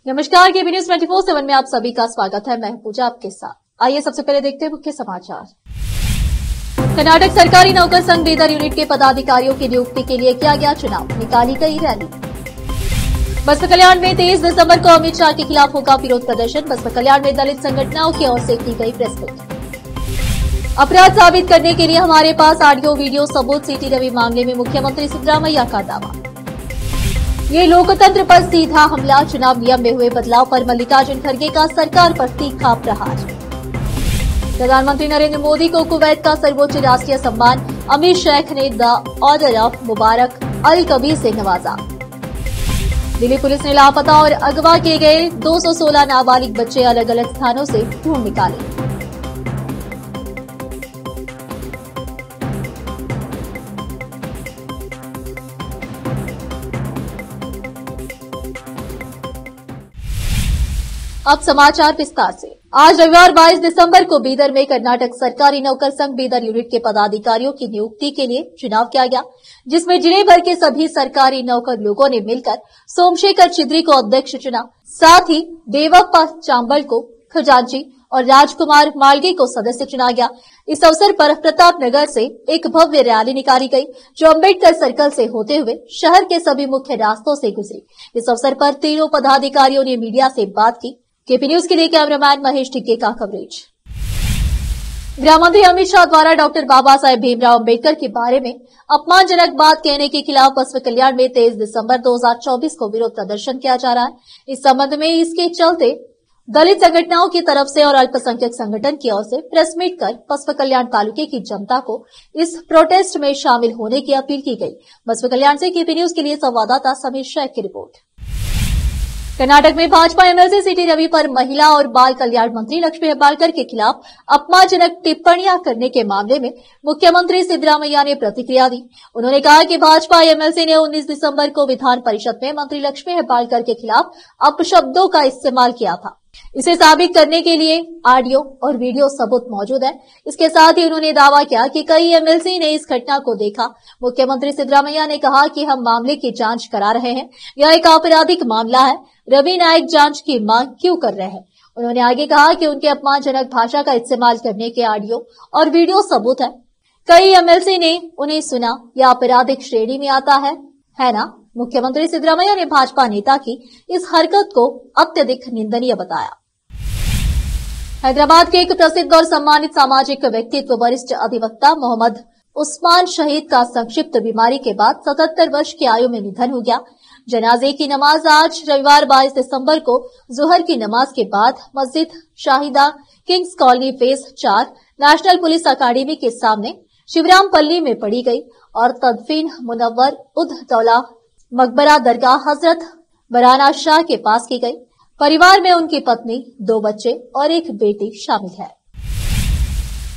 नमस्कार, केबी न्यूज 24/7 में आप सभी का स्वागत है। मैं पूजा आपके साथ। आइए सबसे पहले देखते हैं मुख्य समाचार। कर्नाटक सरकारी नौकर संघ बीदर यूनिट के पदाधिकारियों की नियुक्ति के लिए किया गया चुनाव, निकाली गई रैली। बसपा कल्याण में 23 दिसंबर को अमित शाह के खिलाफ होगा विरोध प्रदर्शन। बसपा कल्याण में दलित संगठनों की ओर से की गई प्रेस मीट। अपराध साबित करने के लिए हमारे पास ऑडियो वीडियो सबूत। सीटी रवि मामले में मुख्यमंत्री सिद्धरामैया का दावा। ये लोकतंत्र पर सीधा हमला। चुनाव नियम में हुए बदलाव पर मल्लिकार्जुन खड़गे का सरकार पर तीखा प्रहार। प्रधानमंत्री नरेंद्र मोदी को कुवैत का सर्वोच्च राष्ट्रीय सम्मान अमीर शेख ने the order of Mubarak al Kabir से नवाजा। दिल्ली पुलिस ने लापता और अगवा किए गए 216 नाबालिग बच्चे अलग अलग स्थानों से ढूंढ निकाले। अब समाचार विस्तार से। आज रविवार 22 दिसंबर को बीदर में कर्नाटक सरकारी नौकर संघ बीदर यूनिट के पदाधिकारियों की नियुक्ति के लिए चुनाव किया गया, जिसमें जिले भर के सभी सरकारी नौकर लोगों ने मिलकर सोमशेखर चिद्री को अध्यक्ष चुना। साथ ही देवप्पा चांबल को खजांची और राजकुमार मालगे को सदस्य चुना गया। इस अवसर पर प्रतापनगर से एक भव्य रैली निकाली गई, जो अम्बेडकर सर्कल से होते हुए शहर के सभी मुख्य रास्तों से गुजरी। इस अवसर पर तीनों पदाधिकारियों ने मीडिया से बात की। केपी न्यूज के लिए कैमरामैन महेश टिक्के का कवरेज। गृह मंत्री अमित शाह द्वारा डॉक्टर बाबा साहेब भीमराव अम्बेडकर के बारे में अपमानजनक बात कहने के खिलाफ बसपा कल्याण में 23 दिसंबर 2024 को विरोध प्रदर्शन किया जा रहा है। इस संबंध में इसके चलते दलित संगठनों की तरफ से और अल्पसंख्यक संगठन की ओर से प्रेस मीट कर बसपा कल्याण तालुके की जनता को इस प्रोटेस्ट में शामिल होने की अपील की गई। बसपा कल्याण से केपी न्यूज के लिए संवाददाता समीर शेख की रिपोर्ट। कर्नाटक में भाजपा एमएलसी सीटी रवि पर महिला और बाल कल्याण मंत्री लक्ष्मी हेब्बाळकर के खिलाफ अपमानजनक टिप्पणियां करने के मामले में मुख्यमंत्री सिद्धरामैया ने प्रतिक्रिया दी। उन्होंने कहा कि भाजपा एमएलसी ने 19 दिसंबर को विधान परिषद में मंत्री लक्ष्मी हेब्बाळकर के खिलाफ अपशब्दों का इस्तेमाल किया था। इसे साबित करने के लिए ऑडियो और वीडियो सबूत मौजूद है। इसके साथ ही उन्होंने दावा किया कि कई एमएलसी ने इस घटना को देखा। मुख्यमंत्री सिद्धरामैया ने कहा कि हम मामले की जांच करा रहे हैं, यह एक आपराधिक मामला है। रवि नायक जांच की मांग क्यों कर रहे हैं? उन्होंने आगे कहा कि उनके अपमानजनक भाषा का इस्तेमाल करने के ऑडियो और वीडियो सबूत है। कई एमएलसी ने उन्हें सुना, यह आपराधिक श्रेणी में आता है ना? मुख्यमंत्री सिद्धरामैया ने भाजपा नेता की इस हरकत को अत्यधिक निंदनीय बताया। हैदराबाद के एक प्रसिद्ध और सम्मानित सामाजिक व्यक्तित्व वरिष्ठ अधिवक्ता मोहम्मद उस्मान शहीद का संक्षिप्त बीमारी के बाद 77 वर्ष की आयु में निधन हो गया। जनाजे की नमाज आज रविवार 22 दिसंबर को जुहर की नमाज के बाद मस्जिद Shahida kings colony phase 4 national police academy के सामने शिवरामपल्ली में पढ़ी गई और तदफीन मुनव्वर उद दौला मकबरा दरगाह हजरत बराना शाह के पास की गई। परिवार में उनकी पत्नी, 2 बच्चे और एक बेटी शामिल है।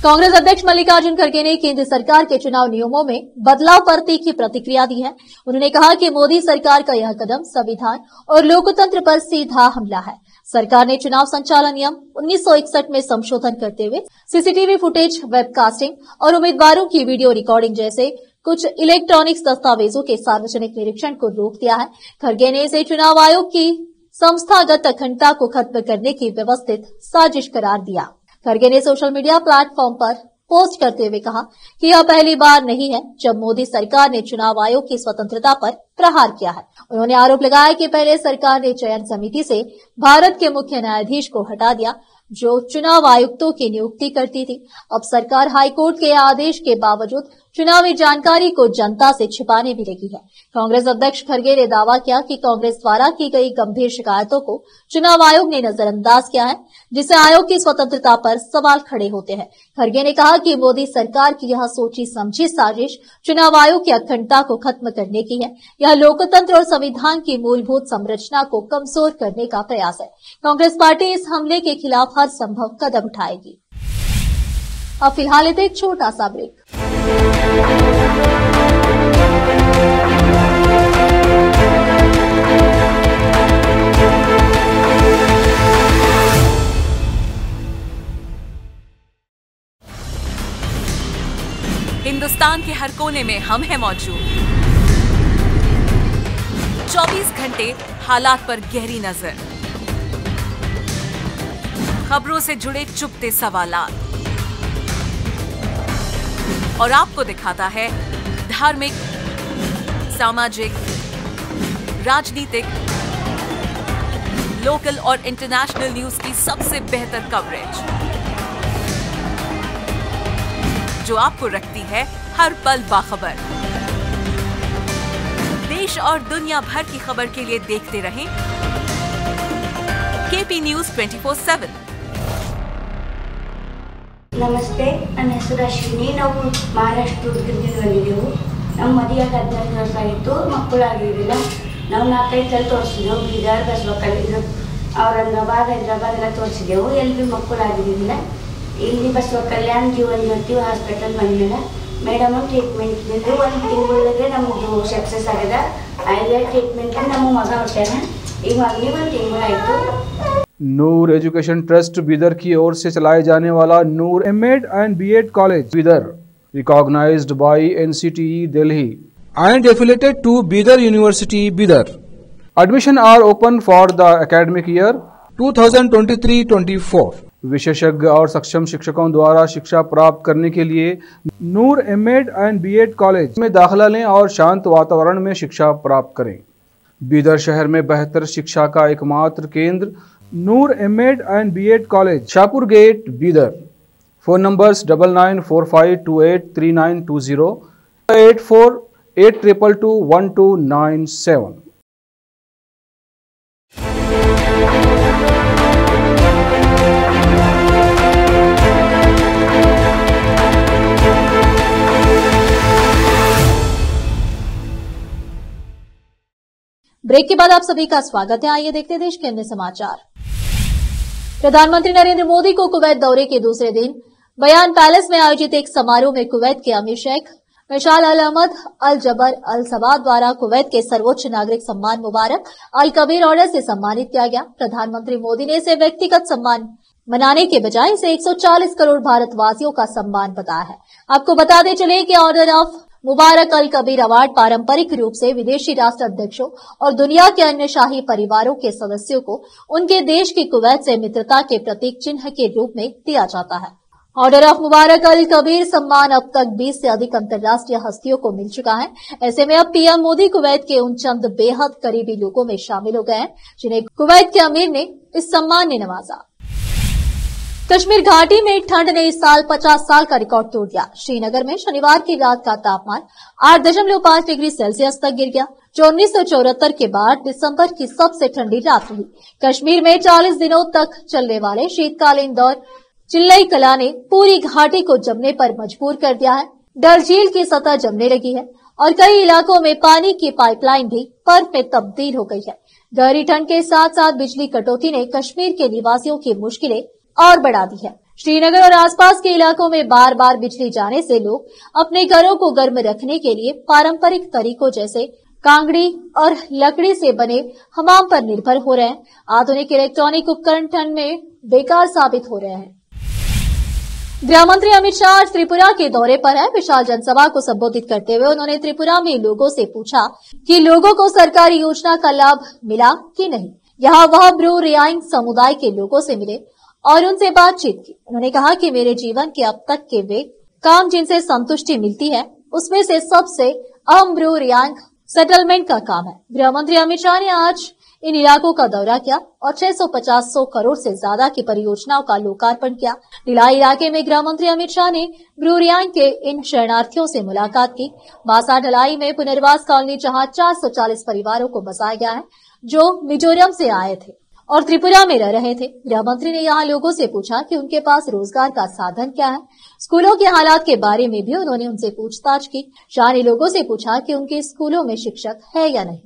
कांग्रेस अध्यक्ष मल्लिकार्जुन खड़गे ने केंद्र सरकार के चुनाव नियमों में बदलाव पर तीखी प्रतिक्रिया दी है। उन्होंने कहा कि मोदी सरकार का यह कदम संविधान और लोकतंत्र पर सीधा हमला है। सरकार ने चुनाव संचालन नियम 1961 में संशोधन करते हुए सीसीटीवी फुटेज, वेबकास्टिंग और उम्मीदवारों की वीडियो रिकॉर्डिंग जैसे कुछ इलेक्ट्रॉनिक्स दस्तावेजों के सार्वजनिक निरीक्षण को रोक दिया है। खड़गे ने इसे चुनाव आयोग की संस्थागत अखंडता को खत्म करने की व्यवस्थित साजिश करार दिया। खड़गे ने सोशल मीडिया प्लेटफॉर्म पर पोस्ट करते हुए कहा कि यह पहली बार नहीं है जब मोदी सरकार ने चुनाव आयोग की स्वतंत्रता पर प्रहार किया है। उन्होंने आरोप लगाया कि पहले सरकार ने चयन समिति से भारत के मुख्य न्यायाधीश को हटा दिया, जो चुनाव आयुक्तों की नियुक्ति करती थी। अब सरकार हाईकोर्ट के आदेश के बावजूद चुनावी जानकारी को जनता से छिपाने भी लगी है। कांग्रेस अध्यक्ष खड़गे ने दावा किया कि कांग्रेस द्वारा की गई गंभीर शिकायतों को चुनाव आयोग ने नजरअंदाज किया है, जिससे आयोग की स्वतंत्रता पर सवाल खड़े होते हैं। खड़गे ने कहा कि मोदी सरकार की यह सोची समझी साजिश चुनाव आयोग की अखंडता को खत्म करने की है। यह लोकतंत्र और संविधान की मूलभूत संरचना को कमजोर करने का प्रयास है। कांग्रेस पार्टी इस हमले के खिलाफ हर संभव कदम उठाएगी। अब फिलहाल लेते एक छोटा सा ब्रेक। हिंदुस्तान के हर कोने में हम हैं मौजूद। 24 घंटे हालात पर गहरी नजर, खबरों से जुड़े चुपते सवालात और आपको दिखाता है धार्मिक, सामाजिक, राजनीतिक, लोकल और इंटरनेशनल न्यूज की सबसे बेहतर कवरेज जो आपको रखती है हर पल बाखबर। देश और दुनिया भर की खबर के लिए देखते रहें KP News 24/7। ನಮಸ್ತೆ, ನನ್ನ ಹೆಸರು ಅಶ್ವಿನಿ. ನಾವು ಮಹಾರಾಷ್ಟ್ರ ಉದ್ಗಿಂದ ಬಂದಿದ್ದೆವು. ನಮ್ಮ ಮದುವೆಗೆ 14 ವರ್ಷ ಆಯಿತು, ಮಕ್ಕಳಾಗಿರಲಿಲ್ಲ. ನಾವು 4-5 ಸಲ ತೋರಿಸಿದೆವು. ಬೀದರ್, ಬಸವಕಲ್ಲು, ಔರಂಗಾಬಾದ್, ಹೈದರಾಬಾದ್ ಎಲ್ಲ ತೋರಿಸಿದೆವು. ಎಲ್ಲಿ ಮಕ್ಕಳಾಗಿರಲಿಲ್ಲ. ಇಲ್ಲಿ ಬಸವಕಲ್ಯಾಣ ಜೀವನ್ ಜ್ಯೋತಿ ಹಾಸ್ಪಿಟಲ್ ಬಂದಿಲ್ಲ. ಮೇಡಮ್ ಟ್ರೀಟ್ಮೆಂಟ್ ಇದ್ದಿದ್ದು 1 ತಿಂಗಳಿಗೆ ನಮ್ಮದು ಸಕ್ಸಸ್ ಆಗಿದೆ. ಆಯುರ್ವೇದ ಟ್ರೀಟ್ಮೆಂಟ್ ನಮ್ಮ ಮಗ ಹೊಟ್ಟಾನ. ಈಗ ಮಗನಿಗೆ 1 ತಿಂಗಳಾಯಿತು. नूर एजुकेशन ट्रस्ट बीदर की ओर से चलाए जाने वाला Noor M Ed and B Ed college Bidar, recognized by NCTE Delhi and affiliated to Bidar University Bidar. Admission are open for the academic year 2023-24. विशेषज्ञ और सक्षम शिक्षकों द्वारा शिक्षा प्राप्त करने के लिए नूर एमएड एंड बीएड कॉलेज में दाखिला लें और शांत वातावरण में शिक्षा प्राप्त करें। बीदर शहर में बेहतर शिक्षा का एकमात्र केंद्र Noor M Ed and B Ed college, Shahpur gate, Bidar. Phone numbers 9945283920, 8482221297। Break के बाद आप सभी का स्वागत है। आइए देखते हैं देश के अन्य समाचार। प्रधानमंत्री नरेंद्र मोदी को कुवैत दौरे के दूसरे दिन बयान पैलेस में आयोजित एक समारोह में कुवैत के अमीर शेख मिशाल अल अहमद अल जबर अल सबा द्वारा कुवैत के सर्वोच्च नागरिक सम्मान मुबारक अल कबीर ऑर्डर से सम्मानित किया गया। प्रधानमंत्री मोदी ने इसे व्यक्तिगत सम्मान मनाने के बजाय इसे 140 करोड़ भारतवासियों का सम्मान बताया है। आपको बताते चले कि Order of Mubarak al Kabir award पारंपरिक रूप से विदेशी राष्ट्र अध्यक्षों और दुनिया के अन्य शाही परिवारों के सदस्यों को उनके देश की कुवैत से मित्रता के प्रतीक चिन्ह के रूप में दिया जाता है। Order of Mubarak al Kabir सम्मान अब तक 20 से अधिक अंतर्राष्ट्रीय हस्तियों को मिल चुका है। ऐसे में अब पीएम मोदी कुवैत के उन चंद बेहद करीबी लोगों में शामिल हो गए हैं जिन्हें कुवैत के अमीर ने इस सम्मान ने नवाजा। कश्मीर घाटी में ठंड ने इस साल 50 साल का रिकॉर्ड तोड़ दिया। श्रीनगर में शनिवार की रात का तापमान 8.5 डिग्री सेल्सियस तक गिर गया, जो 1974 के बाद दिसंबर की सबसे ठंडी रात रही। कश्मीर में 40 दिनों तक चलने वाले शीतकालीन दौर चिल्लई कला ने पूरी घाटी को जमने पर मजबूर कर दिया है। डल झील की सतह जमने लगी है और कई इलाकों में पानी की पाइपलाइन भी बर्फ में तब्दील हो गई है। गहरी ठंड के साथ साथ बिजली कटौती ने कश्मीर के निवासियों की मुश्किलें और बढ़ा दी है। श्रीनगर और आसपास के इलाकों में बार बार बिजली जाने से लोग अपने घरों को गर्म रखने के लिए पारंपरिक तरीकों जैसे कांगड़ी और लकड़ी से बने हमाम पर निर्भर हो रहे हैं। आधुनिक इलेक्ट्रॉनिक उपकरण ठंड में बेकार साबित हो रहे हैं। गृह मंत्री अमित शाह आज त्रिपुरा के दौरे पर है। विशाल जनसभा को संबोधित करते हुए उन्होंने त्रिपुरा में लोगों से पूछा कि लोगों को सरकारी योजना का लाभ मिला कि नहीं। यहाँ वह ब्रू रियांग समुदाय के लोगों से मिले और उनसे बातचीत की। उन्होंने कहा कि मेरे जीवन के अब तक के वे काम जिनसे संतुष्टि मिलती है उसमें से सबसे अहम ब्रू रियांग सेटलमेंट का काम है। गृह मंत्री अमित शाह ने आज इन इलाकों का दौरा किया और 650 करोड़ से ज्यादा की परियोजनाओं का लोकार्पण किया। ढिलाई इलाके में गृह मंत्री अमित शाह ने ब्रू रियांग के इन शरणार्थियों से मुलाकात की। बासा ढलाई में पुनर्वास कॉलोनी जहां 440 परिवारों को बसाया गया है जो मिजोरम से आए थे और त्रिपुरा में रह रहे थे। गृह मंत्री ने यहाँ लोगों से पूछा कि उनके पास रोजगार का साधन क्या है। स्कूलों के हालात के बारे में भी उन्होंने उनसे पूछताछ की। शाह ने लोगों से पूछा कि उनके स्कूलों में शिक्षक है या नहीं।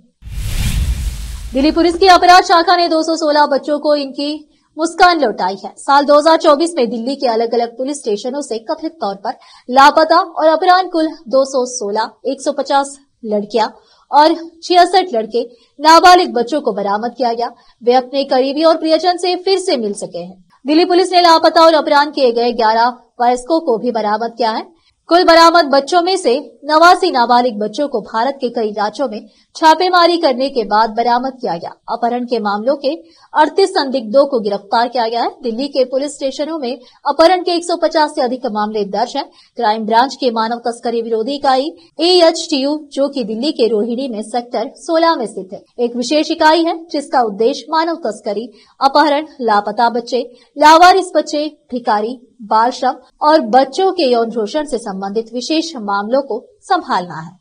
दिल्ली पुलिस की अपराध शाखा ने 216 बच्चों को इनकी मुस्कान लौटाई है। साल 2024 में दिल्ली के अलग अलग पुलिस स्टेशनों से कथित तौर पर लापता और अपराध कुल 216, 150 लड़कियां और 66 लड़के नाबालिग बच्चों को बरामद किया गया। वे अपने करीबी और प्रियजन से फिर से मिल सके हैं। दिल्ली पुलिस ने लापता और अपहरण किए गए 11 वयस्कों को भी बरामद किया है। कुल बरामद बच्चों में से 89 नाबालिग बच्चों को भारत के कई राज्यों में छापेमारी करने के बाद बरामद किया गया। अपहरण के मामलों के 38 संदिग्धों को गिरफ्तार किया गया है। दिल्ली के पुलिस स्टेशनों में अपहरण के 150 से अधिक मामले दर्ज हैं। क्राइम ब्रांच की मानव तस्करी विरोधी इकाई AHTU, जो कि दिल्ली के रोहिणी में सेक्टर 16 में स्थित है, एक विशेष इकाई है जिसका उद्देश्य मानव तस्करी, अपहरण, लापता बच्चे, लावारिस बच्चे, भिखारी, बाल श्रम और बच्चों के यौन शोषण से संबंधित विशेष मामलों को संभालना है।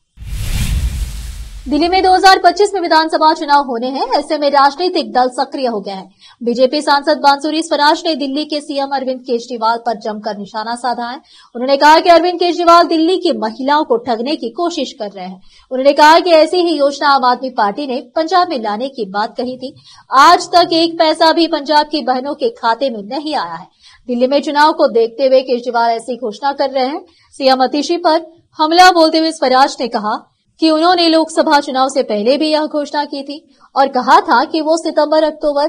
दिल्ली में 2025 में विधानसभा चुनाव होने हैं, ऐसे में राजनीतिक दल सक्रिय हो गए हैं। बीजेपी सांसद बांसुरी स्वराज ने दिल्ली के सीएम अरविंद केजरीवाल पर जमकर निशाना साधा है। उन्होंने कहा कि अरविंद केजरीवाल दिल्ली की महिलाओं को ठगने की कोशिश कर रहे हैं। उन्होंने कहा कि ऐसी ही योजना आम आदमी पार्टी ने पंजाब में लाने की बात कही थी। आज तक एक पैसा भी पंजाब की बहनों के खाते में नहीं आया है। दिल्ली में चुनाव को देखते हुए केजरीवाल ऐसी घोषणा कर रहे हैं। सीएम अतिशी पर हमला बोलते हुए स्वराज ने कहा कि उन्होंने लोकसभा चुनाव से पहले भी यह घोषणा की थी और कहा था कि वो सितंबर-अक्टूबर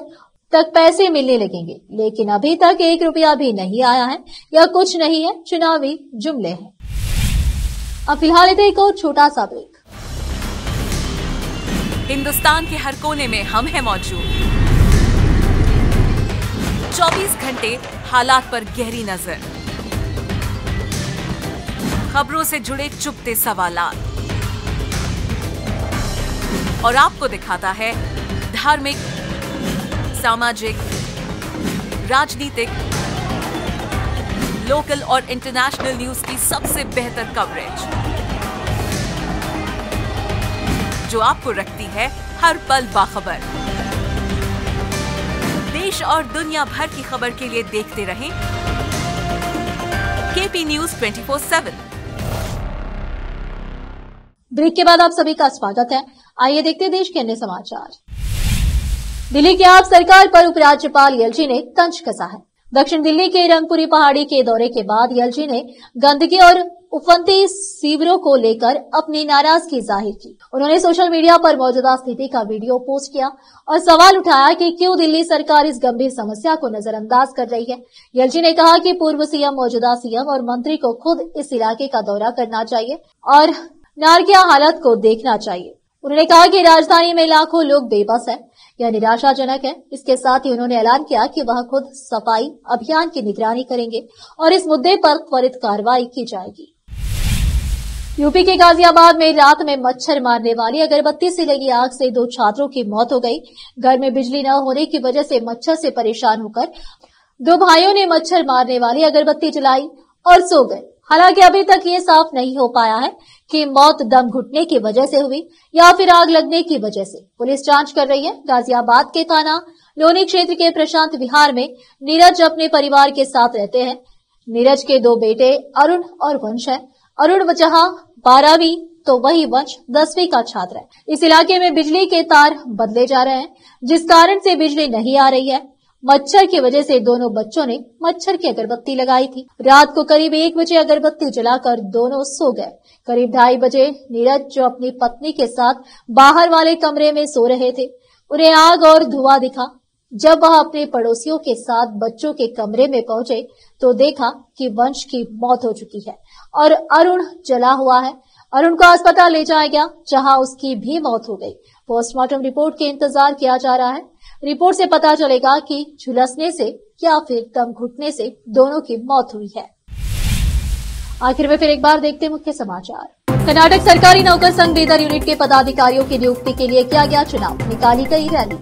तक पैसे मिलने लगेंगे, लेकिन अभी तक 1 रुपया भी नहीं आया है। यह कुछ नहीं है, चुनावी जुमले हैं। अब फिलहाल इधर एक और छोटा सा ब्रेक। हिंदुस्तान के हर कोने में हम हैं मौजूद। 24 घंटे हालात पर गहरी नजर, खबरों से जुड़े चुपते सवालात और आपको दिखाता है धार्मिक, सामाजिक, राजनीतिक, लोकल और इंटरनेशनल न्यूज की सबसे बेहतर कवरेज, जो आपको रखती है हर पल बाखबर। देश और दुनिया भर की खबर के लिए देखते रहें KP News 24/7। ब्रेक के बाद आप सभी का स्वागत है। आइए देखते हैं देश के अन्य समाचार। दिल्ली की आप सरकार पर उपराज्यपाल एलजी ने तंज कसा है। दक्षिण दिल्ली के रंगपुरी पहाड़ी के दौरे के बाद एलजी ने गंदगी और उफनते सीवरों को लेकर अपनी नाराजगी जाहिर की। उन्होंने सोशल मीडिया पर मौजूदा स्थिति का वीडियो पोस्ट किया और सवाल उठाया कि क्यों दिल्ली सरकार इस गंभीर समस्या को नजरअंदाज कर रही है। एलजी ने कहा कि पूर्व सीएम, मौजूदा सीएम और मंत्री को खुद इस इलाके का दौरा करना चाहिए और नारकिया हालत को देखना चाहिए। उन्होंने कहा कि राजधानी में लाखों लोग बेबस हैं, यह निराशाजनक है। इसके साथ ही उन्होंने ऐलान किया कि वह खुद सफाई अभियान की निगरानी करेंगे और इस मुद्दे पर त्वरित कार्रवाई की जाएगी। यूपी के गाजियाबाद में रात में मच्छर मारने वाली अगरबत्ती से लगी आग से 2 छात्रों की मौत हो गई। घर में बिजली न होने की वजह से मच्छर से परेशान होकर 2 भाइयों ने मच्छर मारने वाली अगरबत्ती जलाई और सो गए। हालांकि अभी तक ये साफ नहीं हो पाया है कि मौत दम घुटने की वजह से हुई या फिर आग लगने की वजह से। पुलिस जांच कर रही है। गाजियाबाद के थाना लोनी क्षेत्र के प्रशांत विहार में नीरज अपने परिवार के साथ रहते हैं। नीरज के 2 बेटे अरुण और वंश है। अरुण जहां 12वीं तो वही वंश 10वीं का छात्र है। इस इलाके में बिजली के तार बदले जा रहे हैं, जिस कारण से बिजली नहीं आ रही है। मच्छर की वजह से दोनों बच्चों ने मच्छर की अगरबत्ती लगाई थी। रात को करीब 1 बजे अगरबत्ती जलाकर दोनों सो गए। करीब 2:30 बजे नीरज, जो अपनी पत्नी के साथ बाहर वाले कमरे में सो रहे थे, उन्हें आग और धुआं दिखा। जब वह अपने पड़ोसियों के साथ बच्चों के कमरे में पहुंचे तो देखा कि वंश की मौत हो चुकी है और अरुण जला हुआ है। अरुण को अस्पताल ले जाया गया, जहां उसकी भी मौत हो गई। पोस्टमार्टम रिपोर्ट के इंतजार किया जा रहा है। रिपोर्ट से पता चलेगा कि झुलसने से या फिर दम घुटने से दोनों की मौत हुई है। आखिर में फिर एक बार देखते हैं मुख्य समाचार। कर्नाटक सरकारी नौकर संघ बीदर यूनिट के पदाधिकारियों की नियुक्ति के लिए किया गया चुनाव, निकाली गई रैली।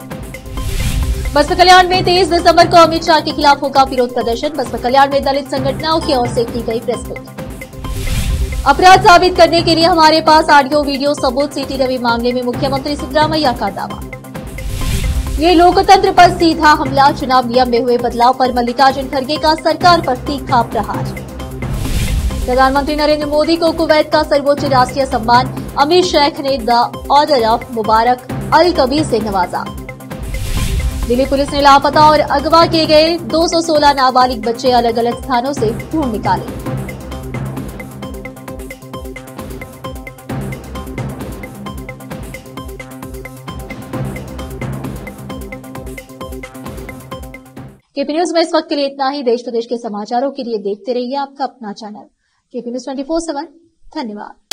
बसपा कल्याण में 23 दिसंबर को अमित शाह के खिलाफ होगा विरोध प्रदर्शन। बसपा कल्याण में दलित संगठनों की ओर से की गई प्रेस मीट। अपराध साबित करने के लिए हमारे पास ऑडियो वीडियो सबूत। सीटी रवि मामले में मुख्यमंत्री सिद्धरामैया का दावा। ये लोकतंत्र पर सीधा हमला। चुनाव नियम में हुए बदलाव पर मल्लिकार्जुन खड़गे का सरकार पर तीखा प्रहार। प्रधानमंत्री नरेंद्र मोदी को कुवैत का सर्वोच्च राष्ट्रीय सम्मान अमीर शेख ने the order of Mubarak al Kabir से नवाजा। दिल्ली पुलिस ने लापता और अगवा किए गए 216 नाबालिग बच्चे अलग अलग स्थानों से ढूंढ निकाले। केपी न्यूज में इस वक्त के लिए इतना ही। देश प्रदेश के समाचारों के लिए देखते रहिए आपका अपना चैनल KP News 24/7 धन्यवाद।